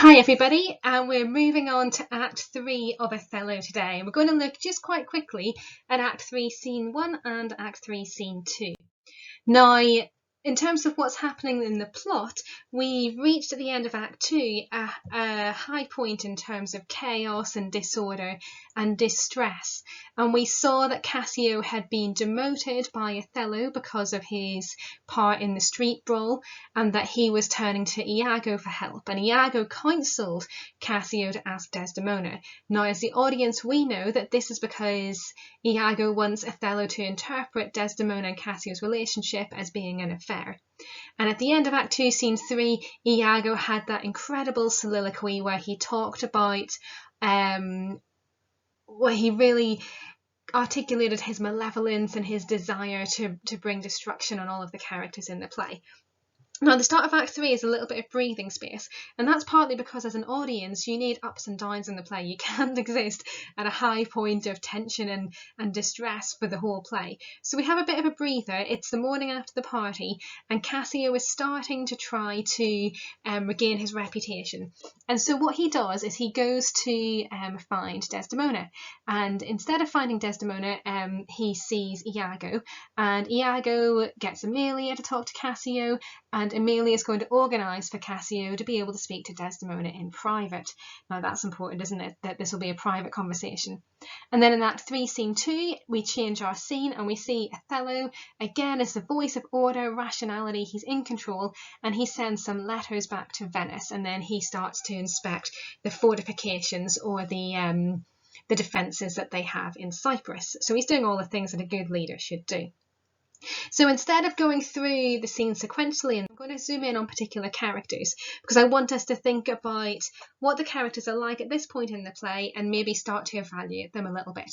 Hi everybody, and we're moving on to Act 3 of Othello today. We're going to look just quite quickly at Act 3 Scene 1 and Act 3 Scene 2. Now, in terms of what's happening in the plot, we've reached at the end of Act 2 a high point in terms of chaos and disorder and distress. And we saw that Cassio had been demoted by Othello because of his part in the street brawl, and that he was turning to Iago for help. And Iago counselled Cassio to ask Desdemona. Now, as the audience, we know that this is because Iago wants Othello to interpret Desdemona and Cassio's relationship as being an affair. And at the end of Act 2, Scene 3, Iago had that incredible soliloquy where he talked about, where he really articulated his malevolence and his desire to bring destruction on all of the characters in the play. Now, the start of Act 3 is a little bit of breathing space, and that's partly because as an audience you need ups and downs in the play. You can't exist at a high point of tension and distress for the whole play. So we have a bit of a breather. It's the morning after the party, and Cassio is starting to try to regain his reputation. And so what he does is he goes to find Desdemona, and instead of finding Desdemona, he sees Iago, and Iago gets Emilia to talk to Cassio, and Emilia is going to organise for Cassio to be able to speak to Desdemona in private. Now that's important, isn't it, that this will be a private conversation. And then in Act 3, Scene 2, we change our scene and we see Othello again as the voice of order, rationality. He's in control, and he sends some letters back to Venice, and then he starts to inspect the fortifications or the defences that they have in Cyprus. So he's doing all the things that a good leader should do. So instead of going through the scene sequentially, I'm going to zoom in on particular characters because I want us to think about what the characters are like at this point in the play and maybe start to evaluate them a little bit.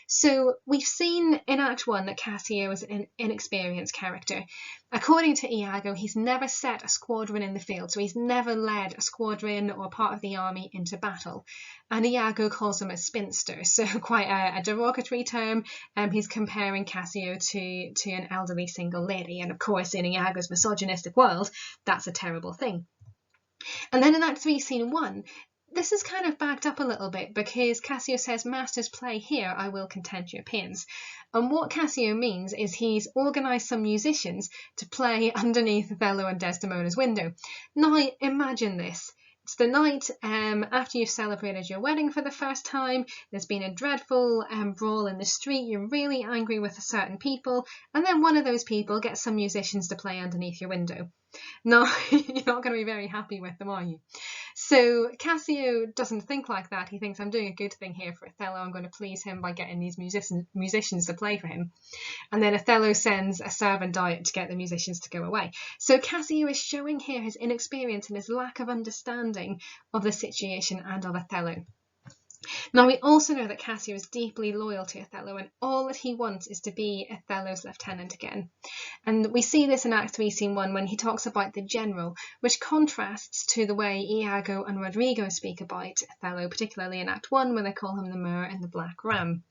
So we've seen in Act 1 that Cassio is an inexperienced character. According to Iago, he's never set a squadron in the field, so he's never led a squadron or part of the army into battle. And Iago calls him a spinster, so quite a derogatory term. He's comparing Cassio to an elderly single lady, and of course in Iago's misogynistic world, that's a terrible thing. And then in Act 3, Scene 1, this is kind of backed up a little bit because Cassio says, "Masters, play here, I will content your pains." And what Cassio means is he's organised some musicians to play underneath Othello and Desdemona's window. Now imagine this. It's the night after you've celebrated your wedding for the first time. There's been a dreadful brawl in the street. You're really angry with certain people, and then one of those people gets some musicians to play underneath your window. No, you're not going to be very happy with them, are you? So Cassio doesn't think like that. He thinks, I'm doing a good thing here for Othello. I'm going to please him by getting these musicians to play for him. And then Othello sends a servant out to get the musicians to go away. So Cassio is showing here his inexperience and his lack of understanding of the situation and of Othello. Now, we also know that Cassio is deeply loyal to Othello, and all that he wants is to be Othello's lieutenant again. And we see this in Act 3, Scene 1, when he talks about the general, which contrasts to the way Iago and Rodrigo speak about Othello, particularly in Act 1, when they call him the Moor and the Black Ram.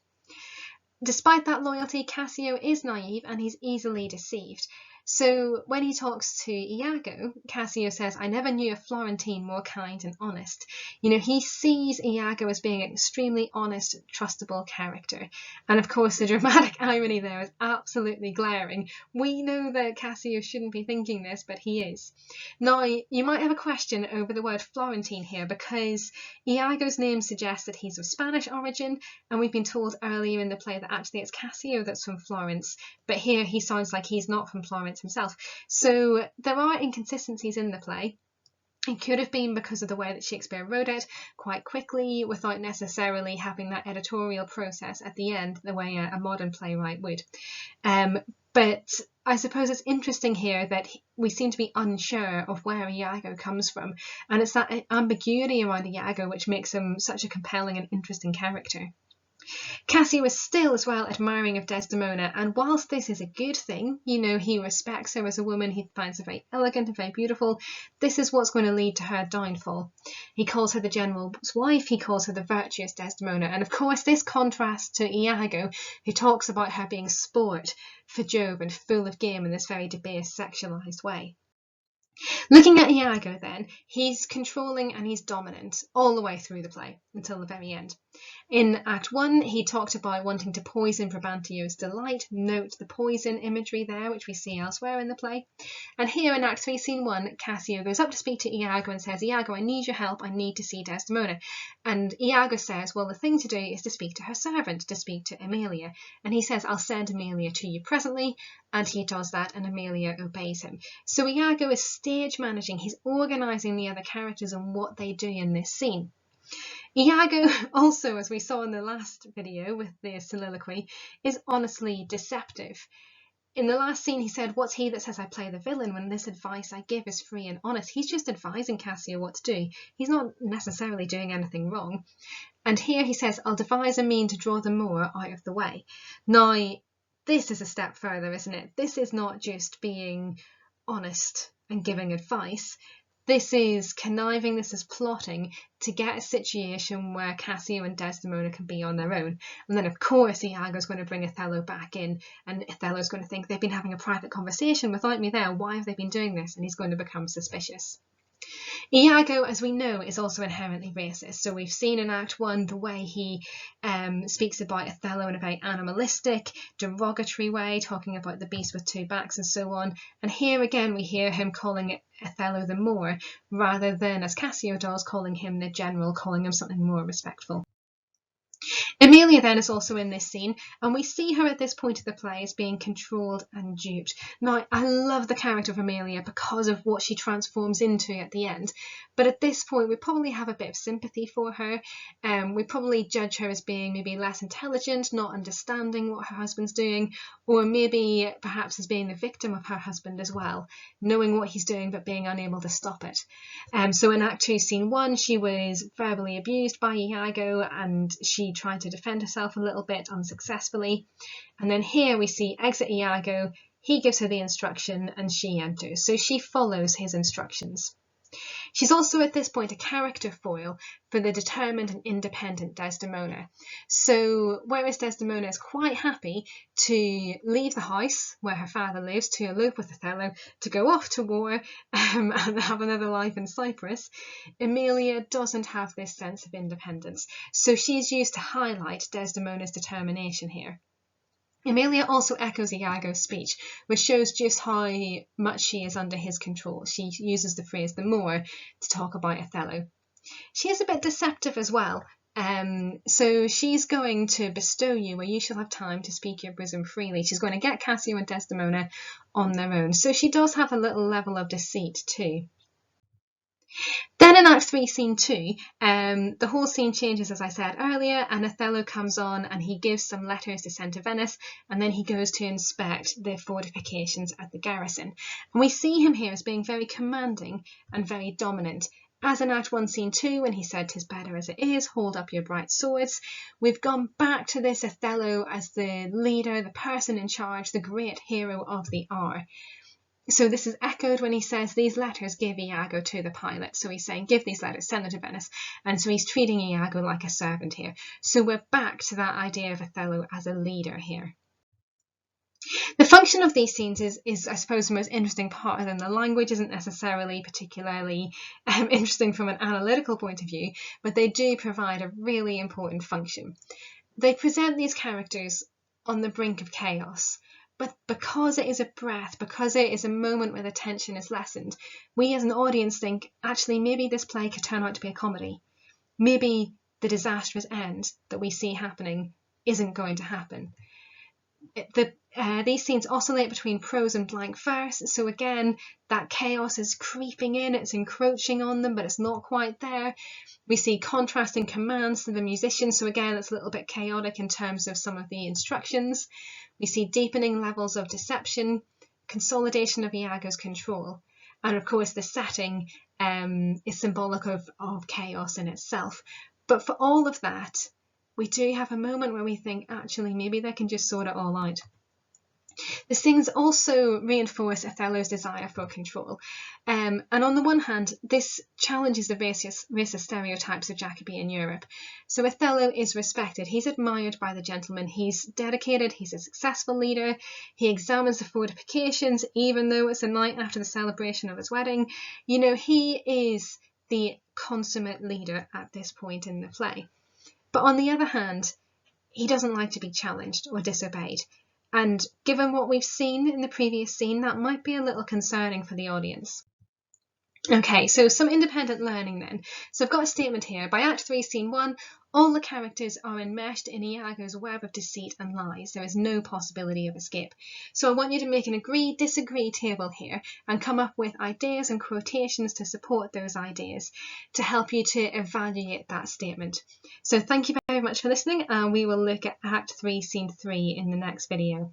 Despite that loyalty, Cassio is naive and he's easily deceived. So when he talks to Iago, Cassio says, "I never knew a Florentine more kind and honest." You know, he sees Iago as being an extremely honest, trustable character. And of course, the dramatic irony there is absolutely glaring. We know that Cassio shouldn't be thinking this, but he is. Now, you might have a question over the word Florentine here, because Iago's name suggests that he's of Spanish origin, and we've been told earlier in the play that actually it's Cassio that's from Florence, but here he sounds like he's not from Florence himself. So there are inconsistencies in the play. It could have been because of the way that Shakespeare wrote it quite quickly without necessarily having that editorial process at the end the way a modern playwright would. But I suppose it's interesting here that we seem to be unsure of where Iago comes from, and it's that ambiguity around Iago which makes him such a compelling and interesting character. Cassio is still as well admiring of Desdemona, and whilst this is a good thing, you know, he respects her as a woman, he finds her very elegant and very beautiful, this is what's going to lead to her downfall. He calls her the general's wife, he calls her the virtuous Desdemona, and of course this contrasts to Iago, who talks about her being sport for Jove and full of game in this very debased, sexualised way. Looking at Iago then, he's controlling and he's dominant all the way through the play until the very end. In Act 1, he talked about wanting to poison Brabantio's delight. Note the poison imagery there, which we see elsewhere in the play. And here in Act 3, Scene 1, Cassio goes up to speak to Iago and says, Iago, I need your help, I need to see Desdemona. And Iago says, well, the thing to do is to speak to her servant, to speak to Emilia. And he says, I'll send Emilia to you presently. And he does that, and Emilia obeys him. So Iago is stage managing, he's organising the other characters and what they do in this scene. Iago also, as we saw in the last video with the soliloquy, is honestly deceptive. In the last scene, he said, what's he that says I play the villain when this advice I give is free and honest? He's just advising Cassio what to do. He's not necessarily doing anything wrong. And here he says, I'll devise a mean to draw the Moor out of the way. Now, this is a step further, isn't it? This is not just being honest and giving advice. This is conniving, this is plotting to get a situation where Cassio and Desdemona can be on their own. And then, of course, Iago's going to bring Othello back in, and Othello's going to think they've been having a private conversation without me there. Why have they been doing this? And he's going to become suspicious. Iago, as we know, is also inherently racist. So we've seen in Act 1 the way he speaks about Othello in a very animalistic, derogatory way, talking about the beast with two backs and so on. And here again we hear him calling Othello the Moor, rather than, as Cassio does, calling him the general, calling him something more respectful. Emilia then is also in this scene, and we see her at this point of the play as being controlled and duped. Now, I love the character of Emilia because of what she transforms into at the end, but at this point we probably have a bit of sympathy for her. We probably judge her as being maybe less intelligent, not understanding what her husband's doing, or maybe perhaps as being the victim of her husband as well, knowing what he's doing but being unable to stop it. So in Act 2, Scene 1, she was verbally abused by Iago, and she tried to defend herself a little bit unsuccessfully. And then here we see exit Iago, he gives her the instruction and she enters. So she follows his instructions. She's also at this point a character foil for the determined and independent Desdemona. So whereas Desdemona is quite happy to leave the house where her father lives, to elope with Othello, to go off to war and have another life in Cyprus, Emilia doesn't have this sense of independence. So she's used to highlight Desdemona's determination here. Emilia also echoes Iago's speech, which shows just how much she is under his control. She uses the phrase the Moor to talk about Othello. She is a bit deceptive as well. So she's going to bestow you where you shall have time to speak your bosom freely. She's going to get Cassio and Desdemona on their own. So she does have a little level of deceit too. Then in Act 3, Scene 2, the whole scene changes, as I said earlier, and Othello comes on and he gives some letters to send to Venice, and then he goes to inspect the fortifications at the garrison. And we see him here as being very commanding and very dominant. As in Act 1, Scene 2, when he said, "'Tis better as it is, hold up your bright swords," we've gone back to this Othello as the leader, the person in charge, the great hero of the hour. So this is echoed when he says, "These letters give Iago to the pilot." So he's saying, give these letters, send them to Venice. And so he's treating Iago like a servant here. So we're back to that idea of Othello as a leader here. The function of these scenes is I suppose, the most interesting part of them. The language isn't necessarily particularly interesting from an analytical point of view, but they do provide a really important function. They present these characters on the brink of chaos. But because it is a breath, because it is a moment where the tension is lessened, we as an audience think, actually, maybe this play could turn out to be a comedy. Maybe the disastrous end that we see happening isn't going to happen. These scenes oscillate between prose and blank verse, so again, that chaos is creeping in, it's encroaching on them, but it's not quite there. We see contrasting commands to the musicians, so again, it's a little bit chaotic in terms of some of the instructions. We see deepening levels of deception, consolidation of Iago's control, and of course the setting is symbolic of chaos in itself. But for all of that, we do have a moment where we think, actually, maybe they can just sort it all out. The scenes also reinforce Othello's desire for control. And on the one hand, this challenges the racist stereotypes of Jacobean Europe. So Othello is respected. He's admired by the gentlemen. He's dedicated. He's a successful leader. He examines the fortifications, even though it's the night after the celebration of his wedding. You know, he is the consummate leader at this point in the play. But on the other hand, he doesn't like to be challenged or disobeyed. And given what we've seen in the previous scene, that might be a little concerning for the audience. Okay, so some independent learning then. So I've got a statement here. By Act 3, Scene 1, all the characters are enmeshed in Iago's web of deceit and lies. There is no possibility of escape. So I want you to make an agree-disagree table here and come up with ideas and quotations to support those ideas to help you to evaluate that statement. So thank you very much for listening, and we will look at Act 3, Scene 3 in the next video.